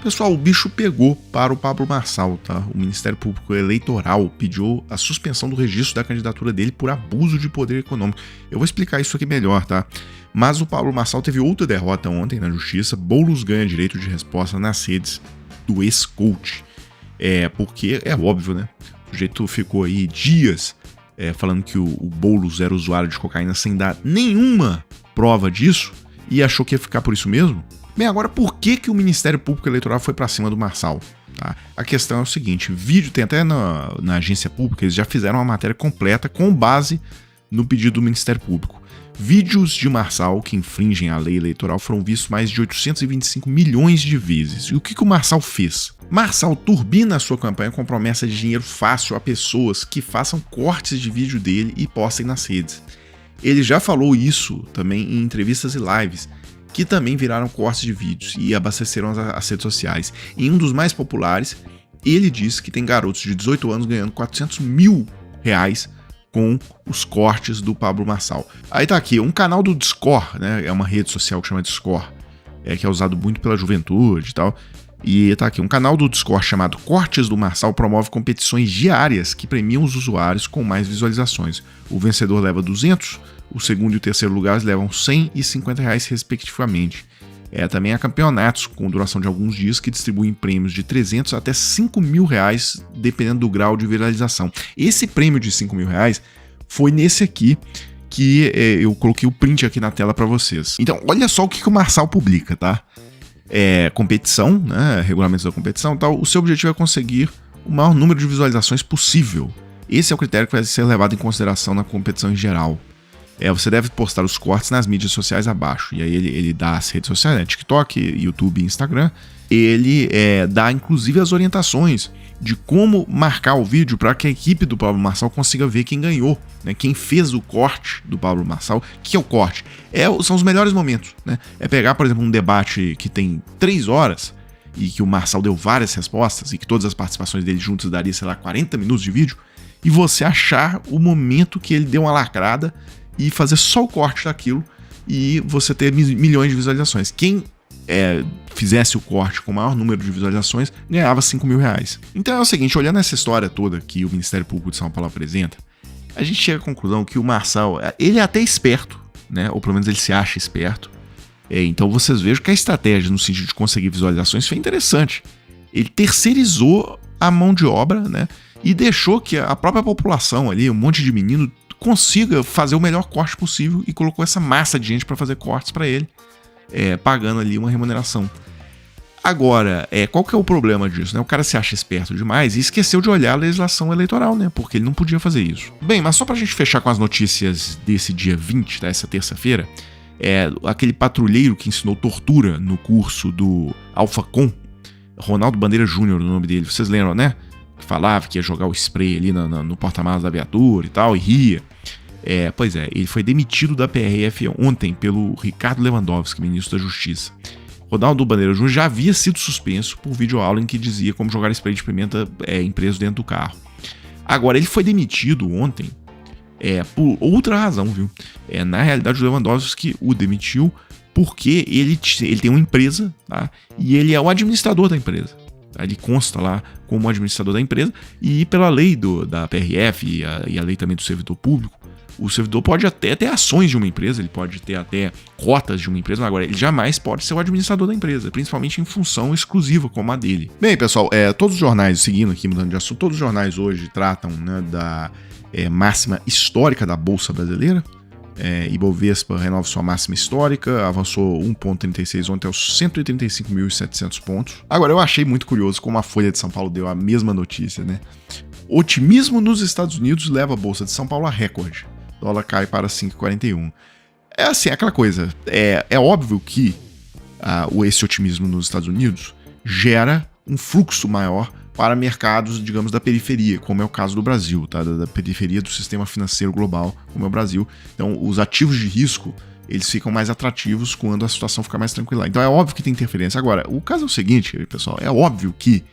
Pessoal, o bicho pegou para o Pablo Marçal, tá? O Ministério Público Eleitoral pediu a suspensão do registro da candidatura dele por abuso de poder econômico. Eu vou explicar isso aqui melhor, tá? Mas o Pablo Marçal teve outra derrota ontem na justiça. Boulos ganha direito de resposta nas redes do ex-coach. Porque é óbvio, né? O sujeito ficou aí dias falando que o Boulos era usuário de cocaína sem dar nenhuma prova disso e achou que ia ficar por isso mesmo. Bem, agora por que o Ministério Público Eleitoral foi pra cima do Marçal? Tá? A questão é o seguinte, vídeo tem até na agência pública, eles já fizeram uma matéria completa com base no pedido do Ministério Público. Vídeos de Marçal que infringem a lei eleitoral foram vistos mais de 825 milhões de vezes. E o que o Marçal fez? Marçal turbina a sua campanha com promessa de dinheiro fácil a pessoas que façam cortes de vídeo dele e postem nas redes. Ele já falou isso também em entrevistas e lives, que também viraram cortes de vídeos e abasteceram as redes sociais. Em um dos mais populares, ele disse que tem garotos de 18 anos ganhando R$400 mil com os cortes do Pablo Marçal. Aí tá aqui, um canal do Discord, né? É uma rede social que chama Discord, que é usado muito pela juventude e tal. E tá aqui, um canal do Discord chamado Cortes do Marçal promove competições diárias que premiam os usuários com mais visualizações. O vencedor leva 200, o segundo e o terceiro lugares levam 100 e 50 reais respectivamente. Também há campeonatos com duração de alguns dias que distribuem prêmios de 300 até 5 mil reais, dependendo do grau de viralização. Esse prêmio de 5 mil reais foi nesse aqui que eu coloquei o print aqui na tela para vocês. Então, olha só o que o Marçal publica, tá? Competição, né? Regulamentos da competição e tal. O seu objetivo é conseguir o maior número de visualizações possível. Esse é o critério que vai ser levado em consideração na competição em geral. Você deve postar os cortes nas mídias sociais abaixo. E aí ele dá as redes sociais, né? TikTok, YouTube e Instagram. Ele dá inclusive as orientações de como marcar o vídeo para que a equipe do Pablo Marçal consiga ver quem ganhou, né? Quem fez o corte do Pablo Marçal. O que é o corte? São os melhores momentos, né? Pegar, por exemplo, um debate que tem 3 horas e que o Marçal deu várias respostas e que todas as participações dele juntas daria, sei lá, 40 minutos de vídeo, e você achar o momento que ele deu uma lacrada e fazer só o corte daquilo e você ter milhões de visualizações. Quem fizesse o corte com o maior número de visualizações ganhava 5 mil reais. Então é o seguinte, olhando essa história toda que o Ministério Público de São Paulo apresenta, a gente chega à conclusão que o Marçal, ele é até esperto, né? Ou pelo menos ele se acha esperto. Então vocês vejam que a estratégia no sentido de conseguir visualizações foi interessante. Ele terceirizou a mão de obra, né? E deixou que a própria população ali, um monte de menino, consiga fazer o melhor corte possível e colocou essa massa de gente para fazer cortes para ele, pagando ali uma remuneração. Agora, qual que é o problema disso? Né? O cara se acha esperto demais e esqueceu de olhar a legislação eleitoral, né? Porque ele não podia fazer isso. Bem, mas só pra gente fechar com as notícias desse dia 20, dessa terça-feira, aquele patrulheiro que ensinou tortura no curso do Alphacom, Ronaldo Bandeira Júnior, o nome dele, vocês lembram, né? Que falava que ia jogar o spray ali no porta-malas da viatura e tal, e ria. Ele foi demitido da PRF ontem pelo Ricardo Lewandowski, ministro da Justiça. Ronaldo Bandeira Júnior já havia sido suspenso por videoaula em que dizia como jogar spray de pimenta impreso dentro do carro. Agora, ele foi demitido ontem por outra razão, viu? Na realidade, o Lewandowski o demitiu porque ele tem uma empresa, tá? E ele é o administrador da empresa. Ele consta lá como administrador da empresa e pela lei da PRF e a lei também do servidor público, o servidor pode até ter ações de uma empresa, ele pode ter até cotas de uma empresa, mas agora ele jamais pode ser o administrador da empresa, principalmente em função exclusiva como a dele. Bem, pessoal, todos os jornais, seguindo aqui, mudando de assunto, todos os jornais hoje tratam, né, da máxima histórica da Bolsa Brasileira. Ibovespa renova sua máxima histórica, avançou 1,36 ontem aos 135.700 pontos. Agora, eu achei muito curioso como a Folha de São Paulo deu a mesma notícia, né? Otimismo nos Estados Unidos leva a Bolsa de São Paulo a recorde. O dólar cai para 5,41. Assim, aquela coisa. É óbvio que esse otimismo nos Estados Unidos gera um fluxo maior para mercados, digamos, da periferia, como é o caso do Brasil, tá? Da periferia do sistema financeiro global, como é o Brasil. Então, os ativos de risco, eles ficam mais atrativos quando a situação fica mais tranquila. Então, é óbvio que tem interferência. Agora, o caso é o seguinte, pessoal, é óbvio que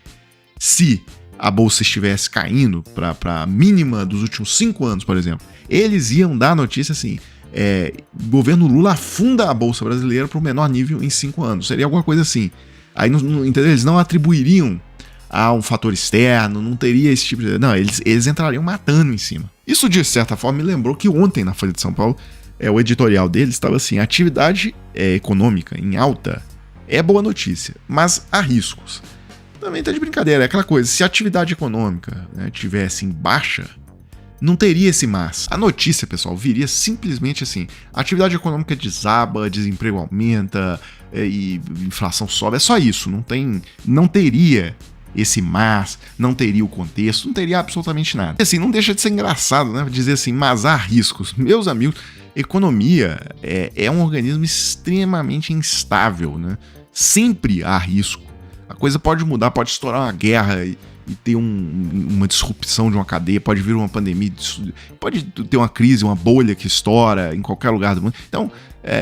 se a bolsa estivesse caindo para a mínima dos últimos 5 anos, por exemplo, eles iam dar a notícia assim, governo Lula afunda a bolsa brasileira para o menor nível em 5 anos. Seria alguma coisa assim. Aí, entendeu? Eles não atribuiriam a um fator externo, não teria esse tipo de... Não, eles entrariam matando em cima. Isso, de certa forma, me lembrou que ontem, na Folha de São Paulo, o editorial deles estava assim: atividade econômica em alta é boa notícia, mas há riscos. Também tá de brincadeira, é aquela coisa, se a atividade econômica, né, tivesse em baixa, não teria esse mas. A notícia, pessoal, viria simplesmente assim: a atividade econômica desaba, desemprego aumenta e inflação sobe. É só isso, não teria esse mas, não teria o contexto, não teria absolutamente nada. E assim, não deixa de ser engraçado, né, dizer assim, mas há riscos. Meus amigos, economia é um organismo extremamente instável, né? Sempre há risco. A coisa pode mudar, pode estourar uma guerra e ter uma disrupção de uma cadeia, pode vir uma pandemia, pode ter uma crise, uma bolha que estoura em qualquer lugar do mundo. Então,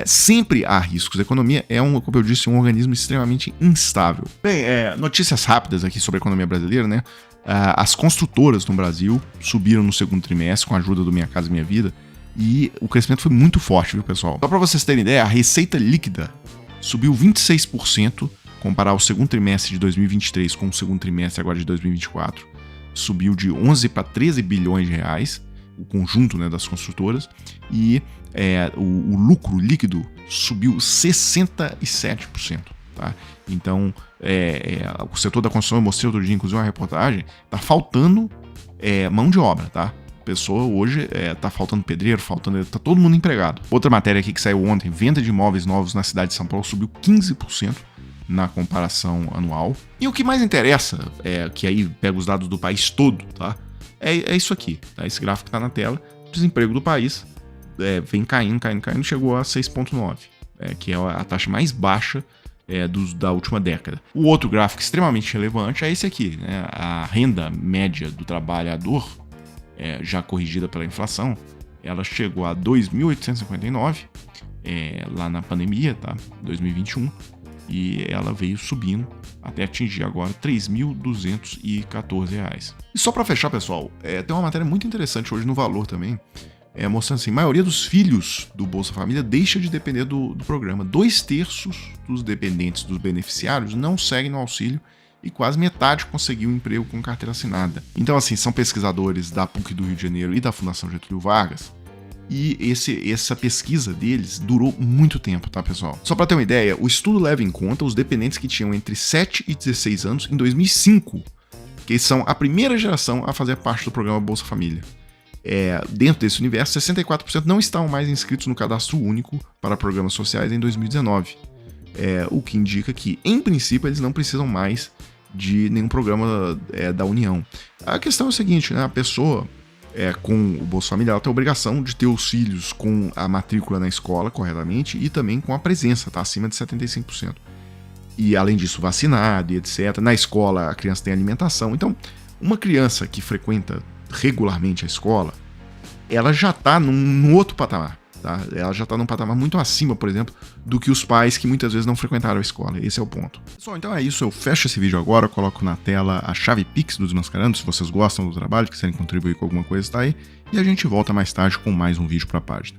sempre há riscos. A economia é, como eu disse, um organismo extremamente instável. Bem, notícias rápidas aqui sobre a economia brasileira, né? As construtoras no Brasil subiram no segundo trimestre com a ajuda do Minha Casa Minha Vida e o crescimento foi muito forte, viu, pessoal? Só para vocês terem ideia, a receita líquida subiu 26%, comparar o segundo trimestre de 2023 com o segundo trimestre agora de 2024, subiu de 11 para 13 bilhões de reais, o conjunto, né, das construtoras, e o lucro líquido subiu 67%. Tá? Então, o setor da construção, eu mostrei outro dia, inclusive, uma reportagem, tá faltando mão de obra, tá? Pessoa hoje tá faltando pedreiro, tá todo mundo empregado. Outra matéria aqui que saiu ontem: venda de imóveis novos na cidade de São Paulo subiu 15% na comparação anual. E o que mais interessa, que aí pega os dados do país todo, tá? É isso aqui, tá? Esse gráfico que tá na tela. O desemprego do país vem caindo, chegou a 6,9%, que é a taxa mais baixa da última década. O outro gráfico extremamente relevante é esse aqui, né? A renda média do trabalhador, já corrigida pela inflação, ela chegou a 2.859 lá na pandemia, tá? 2021, e ela veio subindo até atingir agora R$ 3.214. E só para fechar, pessoal, tem uma matéria muito interessante hoje no Valor também, mostrando assim: a maioria dos filhos do Bolsa Família deixa de depender do programa. 2/3 dos dependentes, dos beneficiários, não seguem no auxílio e quase metade conseguiu um emprego com carteira assinada. Então, assim, são pesquisadores da PUC do Rio de Janeiro e da Fundação Getúlio Vargas, e essa pesquisa deles durou muito tempo, tá, pessoal? Só para ter uma ideia, o estudo leva em conta os dependentes que tinham entre 7 e 16 anos em 2005, que são a primeira geração a fazer parte do programa Bolsa Família. Dentro desse universo, 64% não estavam mais inscritos no cadastro único para programas sociais em 2019, o que indica que, em princípio, eles não precisam mais de nenhum programa da União. A questão é o seguinte, né? A pessoa com o Bolsa Família, ela tem a obrigação de ter os filhos com a matrícula na escola corretamente e também com a presença, tá? Acima de 75%. E, além disso, vacinado e etc. Na escola, a criança tem alimentação. Então, uma criança que frequenta regularmente a escola, ela já está num outro patamar. Tá? Ela já está num patamar muito acima, por exemplo, do que os pais que muitas vezes não frequentaram a escola. Esse é o ponto. Pessoal, então é isso. Eu fecho esse vídeo agora, coloco na tela a chave Pix do Desmascarando. Se vocês gostam do trabalho, quiserem contribuir com alguma coisa, tá aí. E a gente volta mais tarde com mais um vídeo para a página.